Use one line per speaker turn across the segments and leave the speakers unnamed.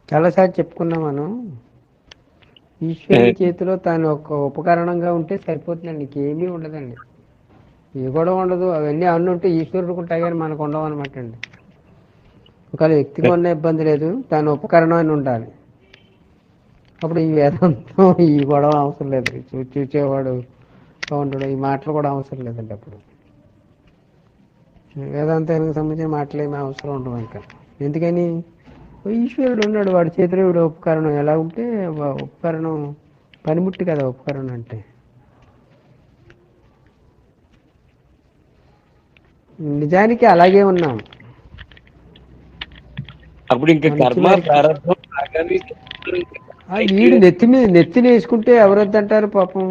చాలాసార్లు చెప్పుకున్నాం మనం. ఈశ్వరుని చేతిలో తాను ఒక ఉపకరణంగా ఉంటే సరిపోతుందండి, నీకేమీ ఉండదండి. ఏ గొడవ ఉండదు, అవన్నీ అన్నీ ఉంటే ఈశ్వరుడికి ఉంటాయి కానీ మనకు ఉండవు అనమాట అండి. ఒకవేళ వ్యక్తిగా ఉన్న ఇబ్బంది లేదు, తాను ఉపకరణం అని ఉండాలి. అప్పుడు ఈ వేదాంతం ఈ గొడవ అవసరం లేదు, చూచేవాడు ఉండడు, ఈ మాటలు కూడా అవసరం లేదండి. అప్పుడు వేదాంతానికి సంబంధించిన మాటలు ఏమీ అవసరం ఉండవు ఇంకా. ఎందుకని ఈశ్వరుడు ఉన్నాడు, వాడి చేతిలో వీడు ఉపకరణం. ఎలా ఉంటే ఉపకరణం పనిముట్టి కదా ఉపకరణం అంటే. నిజానికి అలాగే ఉన్నాం.
అప్పుడు ఇంకా కర్మ ప్రారంభం ఆగామి
వీడు నెత్తిని వేసుకుంటే ఎవరొద్దంటారు పాపం.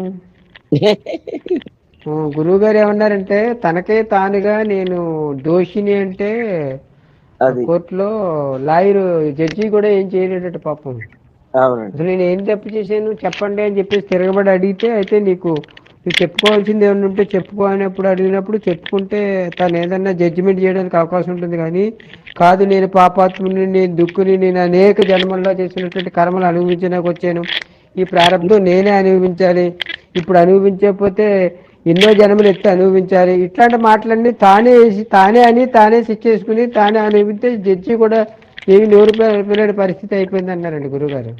గురువు గారు ఏమన్నారంటే, తనకే తానుగా నేను దోషిని అంటే
అది
కోర్టులో లాయరు జడ్జి కూడా ఏం చేయలేడట పాపం.
అవునండి.
అసలు నేను ఏం తప్పు చేశాను చెప్పండి అని చెప్పేసి తిరగబడి అడిగితే, అయితే నీకు చెప్పుకోవాల్సింది ఏమైనా ఉంటే చెప్పుకో అనేప్పుడు అడిగినప్పుడు చెప్పుకుంటే తను ఏదన్నా జడ్జిమెంట్ చేయడానికి అవకాశం ఉంటుంది. కానీ కాదు, నేను పాపాత్ముని, నేను దుక్కుని, నేను అనేక జన్మల్లో చేసినటువంటి కర్మలు అనుభవించడానికి వచ్చాను, ఈ ప్రారంభం నేనే అనుభవించాలి, ఇప్పుడు అనుభవించకపోతే ఎన్నో జన్మలు ఎత్తి అనుభవించాలి, ఇట్లాంటి మాటలన్నీ తానే వేసి తానే శిక్ష చేసుకుని తానే అనుభవిస్తే జడ్జి కూడా ఏమి నోరు పిల్లడి పరిస్థితి అయిపోయింది అన్నారండి గురుగారు.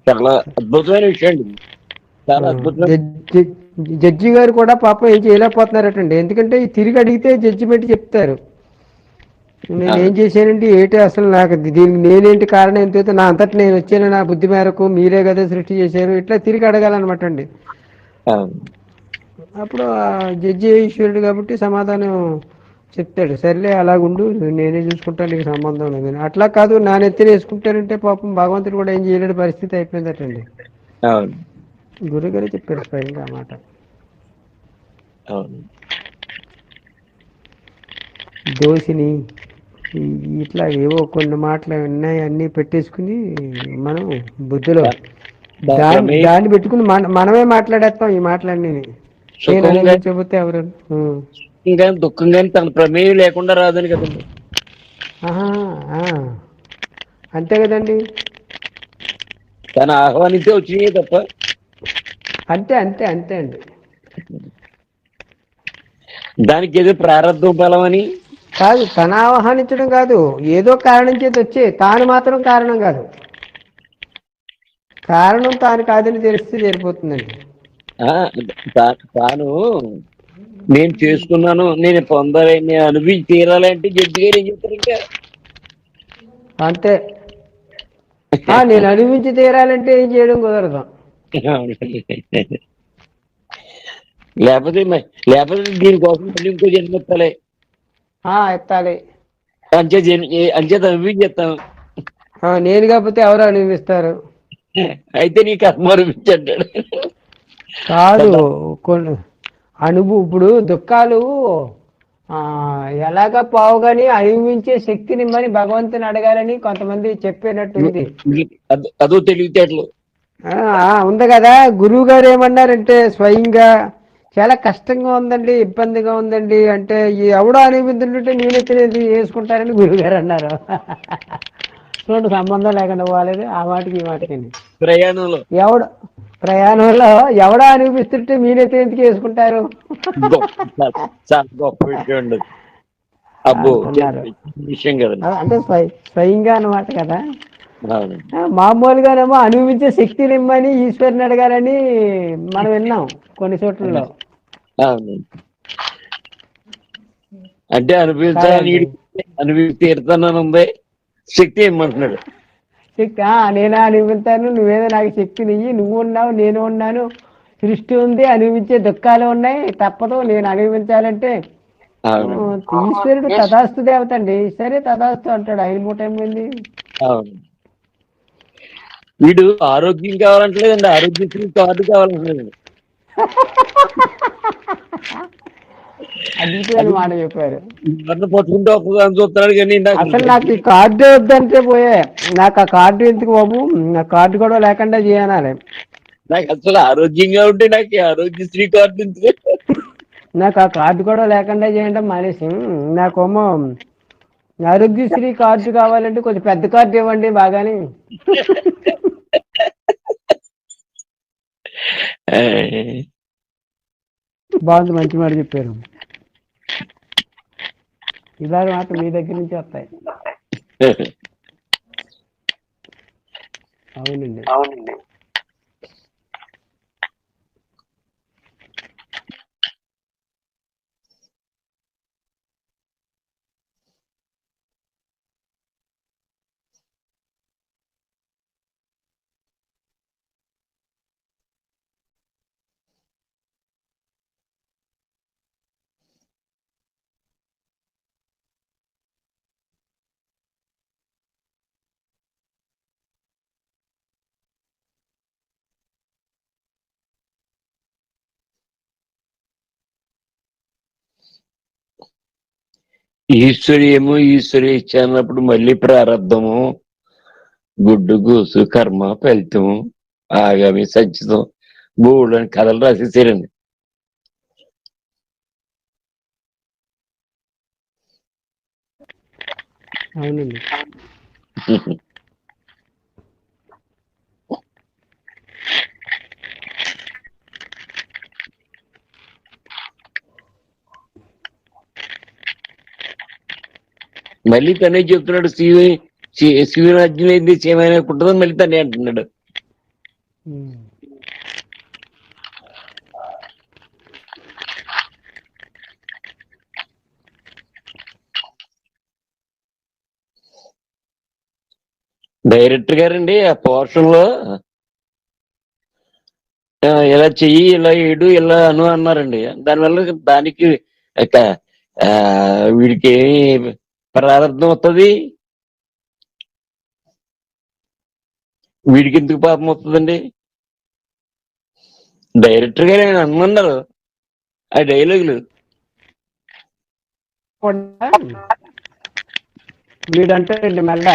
చాలా అద్భుతమైన విషయం అండి, చాలా అద్భుతమైన.
జడ్జి గారు కూడా పాపం ఏం చేయలేకపోతున్నారటండి. ఎందుకంటే ఈ తిరిగి అడిగితే జడ్జిమెంట్ చెప్తారు, నేను ఏం చేశానండి ఏంటి అసలు, నాకు దీనికి నేనేంటి కారణం ఎంతో, నా అంతటి నేను వచ్చాను నా బుద్ధి మేరకు, మీరే కదా సృష్టి చేశారు, ఇట్లా తిరిగి అడగాలన్నమాట అండి. అప్పుడు ఆ జడ్జి ఈశ్వరుడు కాబట్టి సమాధానం చెప్తాడు, సర్లే అలాగుండు, నేనే చూసుకుంటాను, నీకు సంబంధం లేదు. అట్లా కాదు, నా నెత్తిన వేసుకుంటానంటే పాపం భగవంతుడు కూడా ఏం చేయలేని పరిస్థితి అయిపోయిందటండి. గురుగారు చెప్పారు స్వయంగా ఆ మాట. దోషిని ఇట్లా ఏవో కొన్ని మాటలు ఉన్నాయి అన్నీ పెట్టేసుకుని మనం బుద్ధిలో దాన్ని పెట్టుకుని మనమే మాట్లాడేస్తాం ఈ మాటలన్నీ. చెబితే ఎవరు
ఇంకా దుఃఖం కానీ తన ప్రమేయం లేకుండా రాదని కదండి.
అంతే కదండి,
తను ఆహ్వానిస్తే వచ్చినాయి తప్ప.
అంతే అంతే అంతే అండి.
దానికి ఏదో ప్రారంభం బలమని
కాదు, తన ఆహ్వానించడం కాదు, ఏదో కారణం చేత వచ్చే, తాను మాత్రం కారణం కాదు, కారణం తాను కాదని తెలిస్తే సరిపోతుందండి.
తాను నేను చేసుకున్నాను, నేను పొందాలి, నేను అనుభవించి తీరాలంటే జడ్జి గారు ఏం చెప్తారు ఇంకా
అంతే. నేను అనుభవించి తీరాలంటే ఏం చేయడం కుదరదు.
లేకపోతే దీనికోసం మళ్ళీ ఇంకో జన్మ ఎత్తాలి,
ఎత్తాలి,
అంచేత అనుభవించేస్తాం.
నేను కాకపోతే ఎవరు అనుభవిస్తారు,
అయితే నీ కర్మ అనుభవించంటాడు.
కాదు కొన్ని ఇప్పుడు దుఃఖాలు ఎలాగ పావుగాని అనుభవించే శక్తిని మరి భగవంతుని అడగాలని కొంతమంది చెప్పినట్టుంది.
అదో తెలివితేటలు
ఉంది కదా. గురువు గారు ఏమన్నారంటే స్వయంగా చాలా కష్టంగా ఉందండి, ఇబ్బందిగా ఉందండి అంటే, ఎవడో అనుభవించుంటే నేనెత్తినది వేసుకుంటారని గురుగారు అన్నారు. చూడండి, సంబంధం లేకుండా పోలేదు ఆ మాటకి ఈ మాటకి. ప్రయాణంలో ఎవడో అనిపిస్తుంటే మీరైతే ఎందుకు వేసుకుంటారు.
చాలా గొప్ప విషయం ఉండదు, అబ్బో విషయం కదా,
అంటే స్వయంగా అన్నమాట కదా. మామూలుగానేమో అనుభవించే శక్తిని ఇమ్మని ఈశ్వరుని అడగాలని మనం విన్నాం కొన్ని చోట్లలో.
అంటే అనుభవించి తీరుతానని ఉంది, శక్తి ఇమ్మంటున్నాడు.
శక్తి నేనే అనుభవిస్తాను, నువ్వేదో నాకు శక్తిని ఇయ్యి, నువ్వు ఉన్నావు నేను ఉన్నాను, సృష్టి ఉంది, అనుభవించే దుఃఖాలు ఉన్నాయి, తప్పదు నేను అనుభవించాలంటే. ఈశ్వరుడు తదాస్తు దేవత అండి, సరే తదాస్తు అంటాడు, ఆయన మూట ఏమైంది.
వీడు ఆరోగ్యం కావాలంటలేదండి, ఆరోగ్యశ్రీ కార్డు కావాలంటలేదండి.
అద్భుతమైన మాట చెప్పారు.
పట్టుకుంటూ చూస్తున్నాడు కానీ
అసలు నాకు ఈ కార్డు వద్దంటే పోయే, నాకు ఆ కార్డు ఎందుకు బాబు, నా కార్డు కూడా లేకుండా చేయనాలి.
నాకు అసలు ఆరోగ్యంగా ఉంటే నాకు ఆరోగ్యశ్రీ కార్డు ఎందుకు,
నాకు ఆ కార్డు కూడా లేకుండా చేయడం మానేసి, నాకేమో ఆరోగ్యశ్రీ కార్డు కావాలంటే కొంచెం పెద్ద కార్డు ఇవ్వండి బాగానే. బాగుంది, మంచి మాట చెప్పారు. ఇలాగ మాట మీ దగ్గర నుంచి వస్తాయి. అవునండి.
ఈశ్వరి ఏమో ఈశ్వరి ఇచ్చన్నప్పుడు మళ్ళీ ప్రారంధము, గుడ్డు గూసు, కర్మ, ఫలితం, ఆగామి, సంచితం, బోర్డు అని కథలు రాసేసారండి.
అవునండి.
మళ్ళీ తనే చెప్తున్నాడు, శివరాజ్యం ఏంది ఏమైనా కుట్టదో మళ్ళీ తనే అంటున్నాడు. డైరెక్టర్ గారండి ఆ పోర్షన్ లో ఇలా చెయ్యి, ఇలా ఏడు, ఇలా అను అన్నారండి. దానివల్ల దానికి వీడికి ఏమి ప్రారంభం వస్తుంది, వీడికి ఎందుకు పాపం వస్తుందండి? డైరెక్టర్ గారు ఆయన అన్నారు ఆ డైలాగులు.
వీడంటే మెల్ల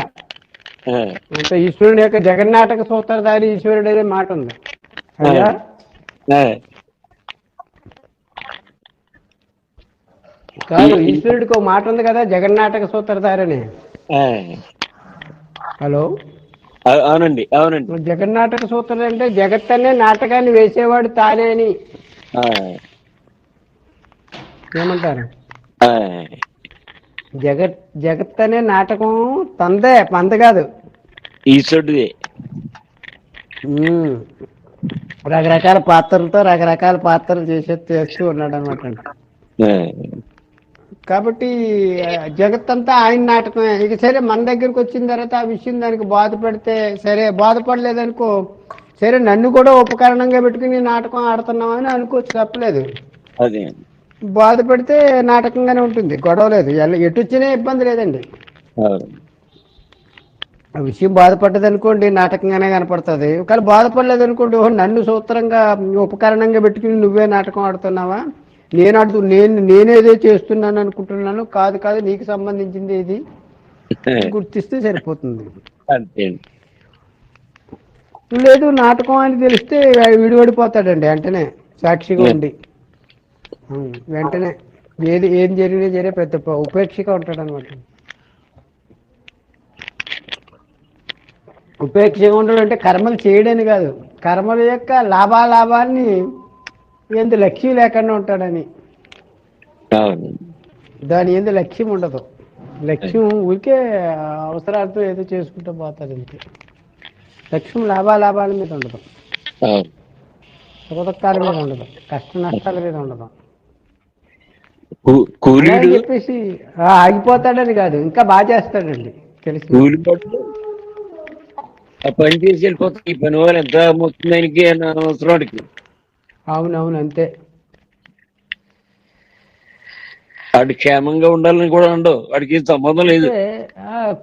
అంటే ఈశ్వరుని యొక్క జగన్నాటక సూత్రధారి ఈశ్వరుడు అనే మాట ఉంది. అయ్యా కాదు, ఈశ్వరుడికి ఒక మాట ఉంది కదా, జగన్నాటక సూత్రధారి అని. హలో,
అవునండి అవునండి.
జగన్నాటక సూత్రం అంటే జగత్ అనే నాటకాన్ని వేసేవాడు తానే అని. ఏమంటారు? జగత్ అనే నాటకం తందే, పంద కాదు,
ఈశ్వరుడిదే.
రకరకాల పాత్రలతో రకరకాల పాత్రలు చేస్తూ ఉన్నాడు అనమాట. కాబట్టి జగత్తంతా ఆయన నాటకమే. ఇక సరే మన దగ్గరకు వచ్చిన తర్వాత ఆ విషయం దానికి బాధపడితే సరే, బాధపడలేదనుకో సరే, నన్ను కూడా ఉపకరణంగా పెట్టుకుని నాటకం ఆడుతున్నామని అనుకోవచ్చు, తప్పలేదు.
అదే
బాధపడితే నాటకంగానే ఉంటుంది, గొడవ లేదు, ఎటు వచ్చినా ఇబ్బంది లేదండి. ఆ విషయం బాధపడ్డది అనుకోండి నాటకంగానే కనపడుతుంది. కానీ బాధపడలేదు అనుకోండి, నన్ను సూత్రంగా ఉపకరణంగా పెట్టుకుని నువ్వే నాటకం ఆడుతున్నావా, నేనేదో చేస్తున్నాను అనుకుంటున్నాను, కాదు కాదు నీకు సంబంధించింది ఇది గుర్తిస్తే సరిపోతుంది. లేదు నాటకం అని తెలిస్తే విడిపడిపోతాడండి వెంటనే, సాక్షిగా ఉండి వెంటనే ఏం జరిగినా జరిగే పెద్ద ఉపేక్షగా ఉంటాడు అనమాట. ఉపేక్షగా ఉండడం అంటే కర్మలు చేయడని కాదు, కర్మల యొక్క లాభాలాభాన్ని ఎందు లక్ష్యం లేకుండా ఉంటాడని. దాని ఎందు లక్ష్యం ఉండదు, లక్ష్యం ఊరికే అవసరాలతో ఏదో చేసుకుంటూ పోతాడు అంతే. లక్ష్యం లాభాల మీద ఉండదు, సుఖదుఖాల మీద ఉండదు, కష్ట నష్టాల మీద ఉండదు. చెప్పేసి ఆగిపోతాడని కాదు, ఇంకా బాగా చేస్తాడండి తెలిసి.
పని చేసి వెళ్ళిపోతాయి, ఈ పని వాళ్ళు ఎంత మొత్తం ఆయనకి అవసరానికి.
అవునవును, అంతే.
వాడు క్షేమంగా ఉండాలని కూడా ఉండవు, వాడికి సంబంధం లేదు.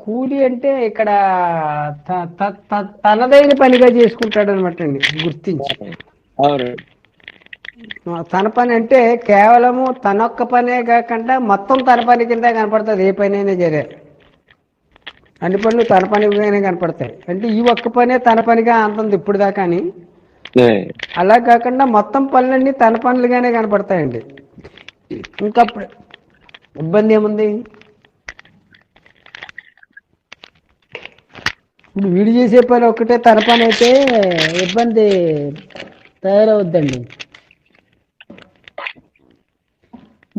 కూలి అంటే ఇక్కడ తనదైన పనిగా చేసుకుంటాడు అనమాట అండి, గుర్తించి. తన పని అంటే కేవలము తనొక్క పనే కాకుండా మొత్తం తన పని కింద కనపడుతుంది. ఏ పని అయినా సరే అన్ని పనులు తన పనిగానే కనపడతాయి. అంటే ఈ ఒక్క పనే తన పనిగా అంటుంది ఇప్పుడు దాకా అని, అలా కాకుండా మొత్తం పనులన్నీ తన పనులుగానే కనపడతాయండి. ఇంకా ఇబ్బంది ఏముంది? ఇప్పుడు వీడు చేసే పని ఒక్కటే తన పని అయితే ఇబ్బంది తయారవుద్దండి.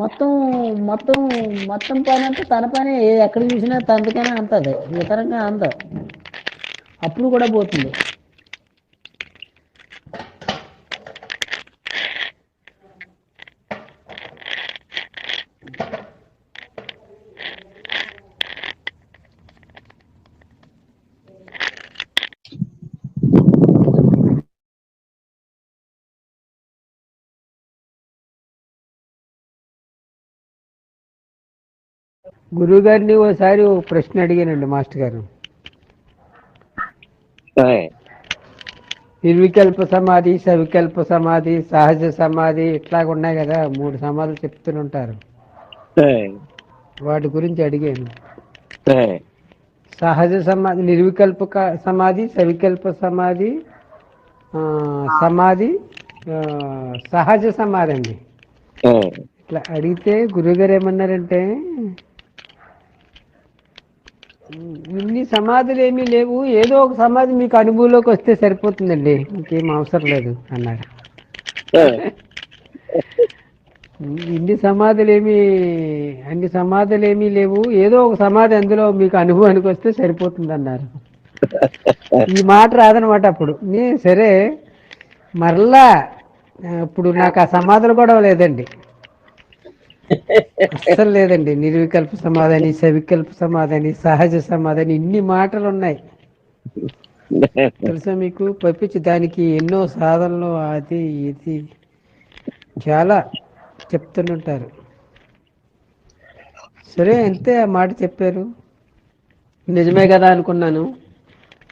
మొత్తం మొత్తం మొత్తం పని అంతా తన పని, ఎక్కడ చూసినా తనకైనా అంతది, ఇతరంగా అంత అప్పుడు కూడా పోతుంది. గురువు గారిని ఓసారి ఓ ప్రశ్న అడిగానండి మాస్టర్ గారు. నిర్వికల్ప సమాధి, సవికల్ప సమాధి, సహజ సమాధి ఇట్లాగ ఉన్నాయి కదా, 3 సమాధులు చెప్తుంటారు. వాటి గురించి అడిగాను. సహజ సమాధి, నిర్వికల్ప సమాధి, సవికల్ప సమాధి, సమాధి, సహజ సమాధి అండి. ఇట్లా అడిగితే గురువుగారు ఏమన్నారంటే, ఇన్ని సమాధులు ఏమీ లేవు, ఏదో ఒక సమాధి మీకు అనుభవంలోకి వస్తే సరిపోతుందండి, ఇంకేం అవసరం లేదు అన్నారు. అన్ని సమాధులు ఏమీ లేవు, ఏదో ఒక సమాధి అందులో మీకు అనుభవానికి వస్తే సరిపోతుంది అన్నారు. ఈ మాట రాదనమాట. అప్పుడు సరే మరలా ఇప్పుడు నాకు ఆ సమాధులు కూడా లేదండి, అస్సలు లేదండి. నిర్వికల్ప సమాధాని, సవికల్ప సమాధాని, సహజ సమాధాని, ఇన్ని మాటలు ఉన్నాయి తెలుసా మీకు. పంపించి దానికి ఎన్నో సాధనలు అది ఇది చాలా చెప్తుంటారు. సరే అంతే, ఆ మాట చెప్పారు, నిజమే కదా అనుకున్నాను.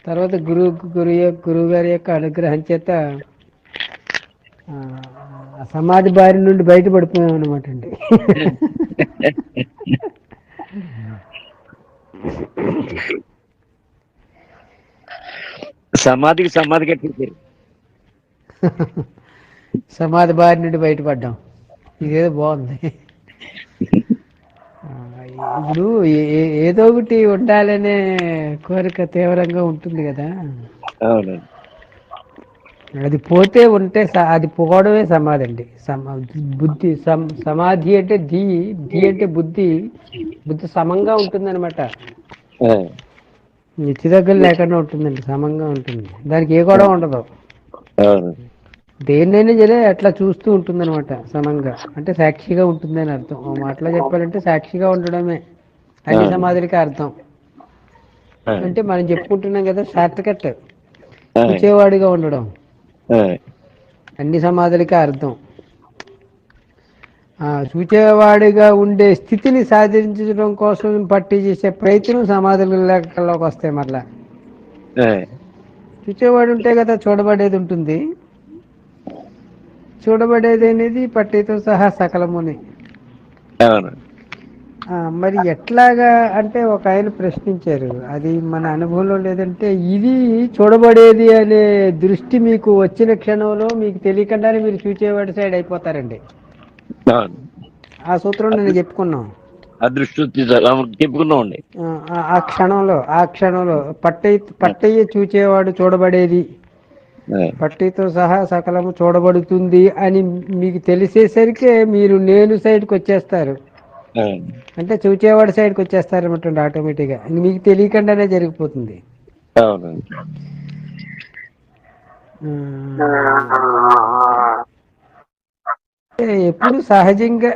తర్వాత గురువు గారి యొక్క అనుగ్రహం చేత ఆ సమాధి బారి నుండి బయటపడిపోయాం అనమాట అండి.
సమాధికి సమాధి కట్టించారు.
సమాధి బారి నుండి బయటపడ్డాం. ఇదేదో బాగుంది. ఇప్పుడు ఏదో ఒకటి ఉండాలనే కోరిక తీవ్రంగా ఉంటుంది కదా.
అవునండి.
అది పోతే ఉంటే అది పోవడమే సమాధి అండి. బుద్ధి సమాధి అంటే ధీ అంటే బుద్ధి సమంగా ఉంటుంది అనమాట. హెచ్చు దగ్గర లేకుండా ఉంటుందండి, సమంగా ఉంటుంది, దానికి ఏ గొడవ ఉండదు. దేన్నైనా సరే అట్లా చూస్తూ ఉంటుంది అనమాట, సమంగా. అంటే సాక్షిగా ఉంటుంది అని అర్థం. ఓ మాటలో చెప్పాలంటే సాక్షిగా ఉండడమే అన్ని సమాధులకి అర్థం. అంటే మనం చెప్పుకుంటున్నాం కదా, షార్ట్ కట్, చూచేవాడిగా ఉండడం అన్ని సమాధులకి అర్థం. చూచేవాడిగా ఉండే స్థితిని సాధించడం కోసం పట్టి చేసే ప్రయత్నం సమాధుల లెక్కలోకి వస్తాయి. మరలా చూచేవాడు ఉంటే కదా చూడబడేది ఉంటుంది. చూడబడేది అనేది పట్టితో సహా సకలముని. మరి ఎట్లాగా అంటే ఒక ఆయన ప్రశ్నించారు, అది మన అనుభవంలో లేదంటే, ఇది చూడబడేది అనే దృష్టి మీకు వచ్చిన క్షణంలో మీకు తెలియకుండానే మీరు చూచేవాడి సైడ్ అయిపోతారండి. ఆ సూత్రం నేను చెప్పుకున్నాం. ఆ క్షణంలో పట్టయ్య చూచేవాడు చూడబడేది, పట్టితో సహా సకలము చూడబడుతుంది అని మీకు తెలిసేసరికి మీరు నేను సైడ్కి వచ్చేస్తారు. అంటే చూచేవాడి సైడ్కి వచ్చేస్తారు అనమాట, ఆటోమేటిక్గా. మీకు తెలియకుండానే జరిగిపోతుంది. ఎప్పుడు సహజంగా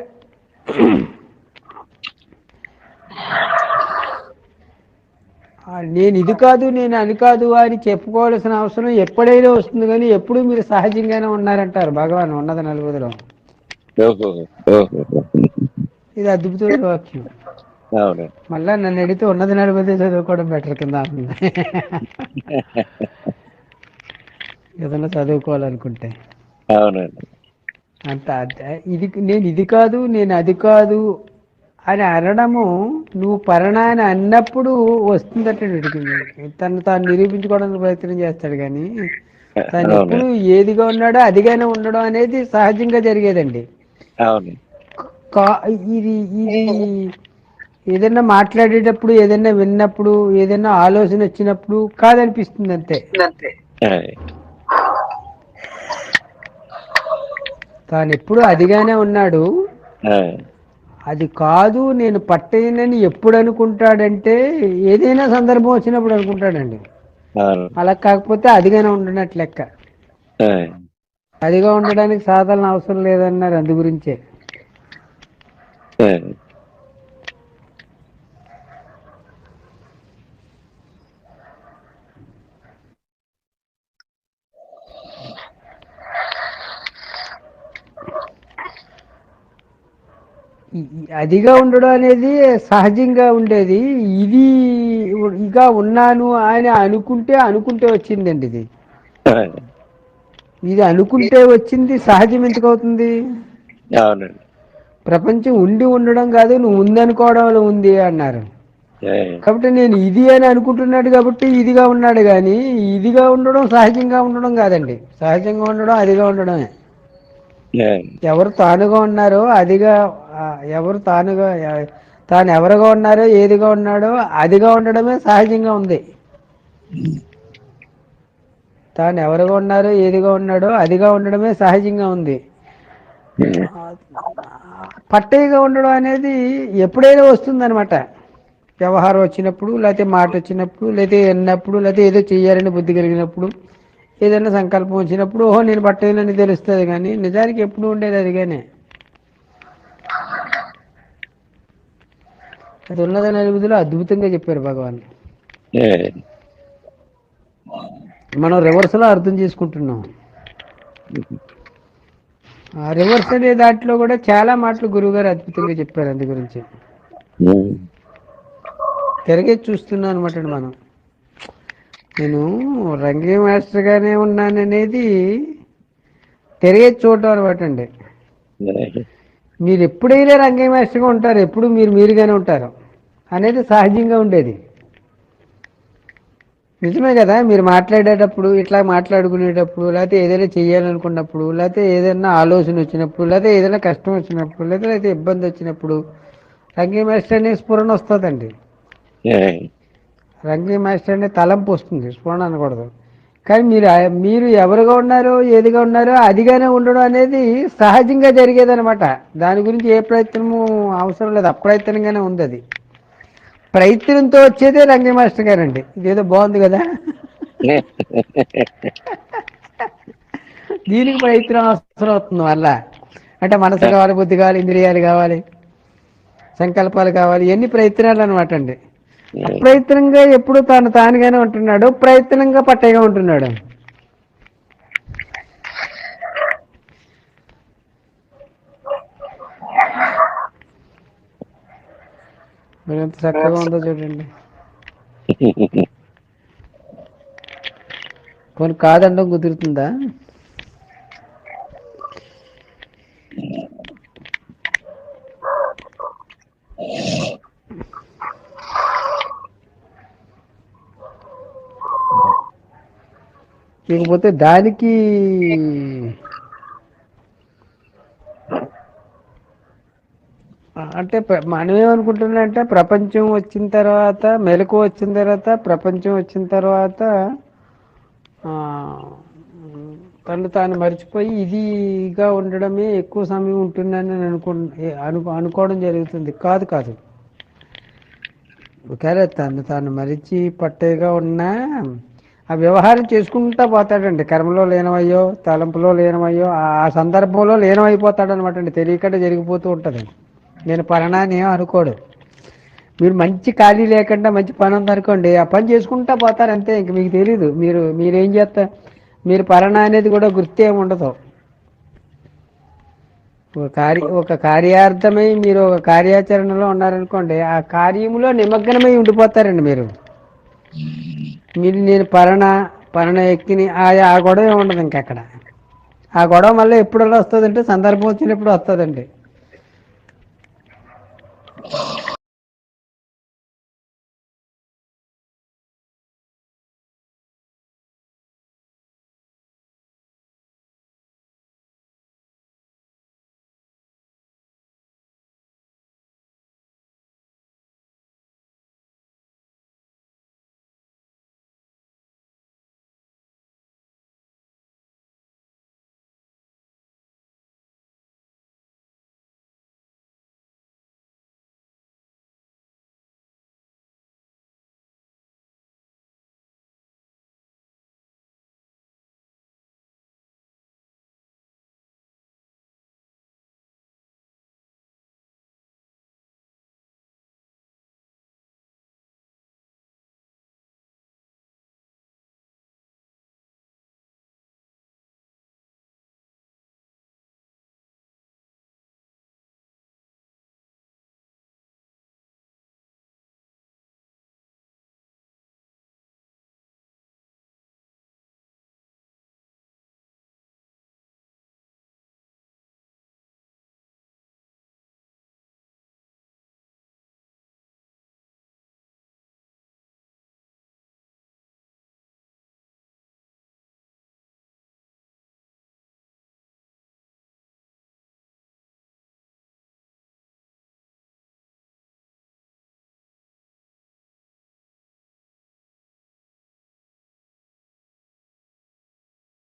నేను ఇది కాదు, నేను అని కాదు అని చెప్పుకోవాల్సిన అవసరం ఎప్పుడైనా వస్తుంది, కానీ ఎప్పుడు మీరు సహజంగానే ఉన్నారంటారు భగవాన్ ఉన్నది 40లో. ఇది అద్భుతమైన వాక్యం. మళ్ళా నన్ను అడిగితే ఉన్నది 40 చదువుకోవడం బెటర్ కింద ఏదన్నా చదువుకోవాలనుకుంటే. అంత నేను ఇది కాదు, నేను అది కాదు అని అనడము, నువ్వు పరణాన్ని అన్నప్పుడు వస్తుందట. తను తాను నిరూపించుకోవడానికి ప్రయత్నం చేస్తాడు, కానీ తను ఎప్పుడు ఏదిగా ఉన్నాడో అదిగానే ఉండడం అనేది సహజంగా జరిగేదండి. ఇది ఇది ఏదైనా మాట్లాడేటప్పుడు, ఏదైనా విన్నప్పుడు, ఏదైనా ఆలోచన వచ్చినప్పుడు కాదనిపిస్తుంది అంతే. తాను ఎప్పుడు అదిగానే ఉన్నాడు. అది కాదు నేను పట్టేయనని ఎప్పుడు అనుకుంటాడంటే ఏదైనా సందర్భం వచ్చినప్పుడు అనుకుంటాడండి. అలా కాకపోతే అదిగానే ఉండనట్లు లెక్క. అదిగా ఉండడానికి సాధన అవసరం లేదన్నారు, అందు గురించే. అదిగా ఉండడం అనేది సహజంగా ఉండేది. ఇది ఇగా ఉన్నాను అని అనుకుంటే వచ్చిందండి ఇది. ఇది అనుకుంటే వచ్చింది, సహజం ఎందుకు అవుతుంది?
అవునండి.
ప్రపంచం ఉండి ఉండడం కాదు, నువ్వు ఉందనుకోవడంలో ఉంది అన్నారు. కాబట్టి నేను ఇది అని అనుకుంటున్నాడు కాబట్టి ఇదిగా ఉన్నాడు, కానీ ఇదిగా ఉండడం సహజంగా ఉండడం కాదండి. సహజంగా ఉండడం అదిగా ఉండడమే. ఎవరు తానుగా ఉన్నారో అదిగా, ఎవరు తాను ఎవరుగా ఉన్నారో ఏదిగా ఉన్నాడో అదిగా ఉండడమే సహజంగా ఉంది. తాను ఎవరుగా ఉన్నారో ఏదిగా ఉన్నాడో అదిగా ఉండడమే సహజంగా ఉంది. పట్టేగా ఉండడం అనేది ఎప్పుడైనా వస్తుందన్నమాట. వ్యవహారం వచ్చినప్పుడు, లేకపోతే మాట వచ్చినప్పుడు, లేకపోతే విన్నప్పుడు, లేకపోతే ఏదో చెయ్యాలని బుద్ధి కలిగినప్పుడు, ఏదైనా సంకల్పం వచ్చినప్పుడు ఓహో నేను పట్టేయాలని తెలుస్తుంది, కానీ నిజానికి ఎప్పుడు ఉండేది అదిగానే. అది ఉన్నదని అనుభూతిలో అద్భుతంగా చెప్పారు భగవాన్. మనం రివర్స్లో అర్థం చేసుకుంటున్నాం. ఆ రివర్స్ అనే దాంట్లో కూడా చాలా మాటలు గురువుగారు అద్భుతంగా చెప్పారు. అందు గురించి తిరిగే చూస్తున్నాం అనమాట. మనం నేను రంగే మాస్టర్గానే ఉన్నాననేది తిరిగే చూడటం అనమాట అండి. మీరు ఎప్పుడైనా రంగే మాస్టర్గా ఉంటారు, ఎప్పుడు మీరుగానే ఉంటారు అనేది సహజంగా ఉండేది. నిజమే కదా. మీరు మాట్లాడేటప్పుడు, ఇట్లా మాట్లాడుకునేటప్పుడు, లేకపోతే ఏదైనా చెయ్యాలనుకున్నప్పుడు, లేకపోతే ఏదైనా ఆలోచన వచ్చినప్పుడు, లేకపోతే ఏదైనా కష్టం వచ్చినప్పుడు, లేకపోతే ఇబ్బంది వచ్చినప్పుడు రంగే మాస్టర్ అనే స్ఫురణ వస్తుందండి. రంగే మాస్టర్ అనే తలంపు వస్తుంది, స్ఫురణ అనకూడదు. కానీ మీరు ఎవరుగా ఉన్నారో ఏదిగా ఉన్నారో అదిగానే ఉండడం అనేది సహజంగా జరిగేదనమాట. దాని గురించి ఏ ప్రయత్నము అవసరం లేదు, అప్రయత్నంగానే ఉంది. అది ప్రయత్నంతో వచ్చేదే రంగే మాస్టర్ గారండి. ఇదేదో బాగుంది కదా. దీనికి ప్రయత్నం అవసరం అవుతుంది వల్ల. అంటే మనసు కావాలి, బుద్ధి కావాలి, ఇంద్రియాలు కావాలి, సంకల్పాలు కావాలి, ఇవన్నీ ప్రయత్నాలు అనమాట అండి. అప్రయత్నంగా ఎప్పుడు తానుగానే ఉంటున్నాడు, ప్రయత్నంగా పట్టేగా ఉంటున్నాడు. మరి ఎంత చక్కగా ఉందో చూడండి. కొన్ని కాదండం కుదురుతుందా? లేకపోతే దానికి అంటే మనం ఏమనుకుంటున్నామంటే ప్రపంచం వచ్చిన తర్వాత, మెలకు వచ్చిన తర్వాత, ప్రపంచం వచ్చిన తర్వాత తను తాను మర్చిపోయి ఇదిగా ఉండడమే ఎక్కువ సమయం ఉంటుందని అనుకోవడం జరుగుతుంది. కాదు కాదు. ఒకవేళ తాను మరిచి పట్టేగా ఉన్నా ఆ వ్యవహారం చేసుకుంటా పోతాడండి. కర్మలో లీనమయ్యో, తలంపులో లీనమయ్యో, ఆ సందర్భంలో లీనమైపోతాడు అనమాట అండి. తెలియకుండా జరిగిపోతూ ఉంటుంది. నేను పలానాని ఏం అనుకోడు. మీరు మంచి ఖాళీ లేకుండా మంచి పని ఉందనుకోండి, ఆ పని చేసుకుంటా పోతారు అంతే. ఇంక మీకు తెలీదు మీరేం చేస్తారు. మీరు పలానా అనేది కూడా గుర్తేమి ఉండదు. ఒక కార్యార్థమై మీరు ఒక కార్యాచరణలో ఉన్నారనుకోండి, ఆ కార్యములో నిమగ్నమై ఉండిపోతారండి. మీరు నేను పలానా ఎక్కిని ఆ గొడవ ఉండదు. ఇంకక్కడ ఆ గొడవ మళ్ళీ ఎప్పుడు వస్తుందంటే సందర్భం వచ్చినప్పుడు వస్తుందండి.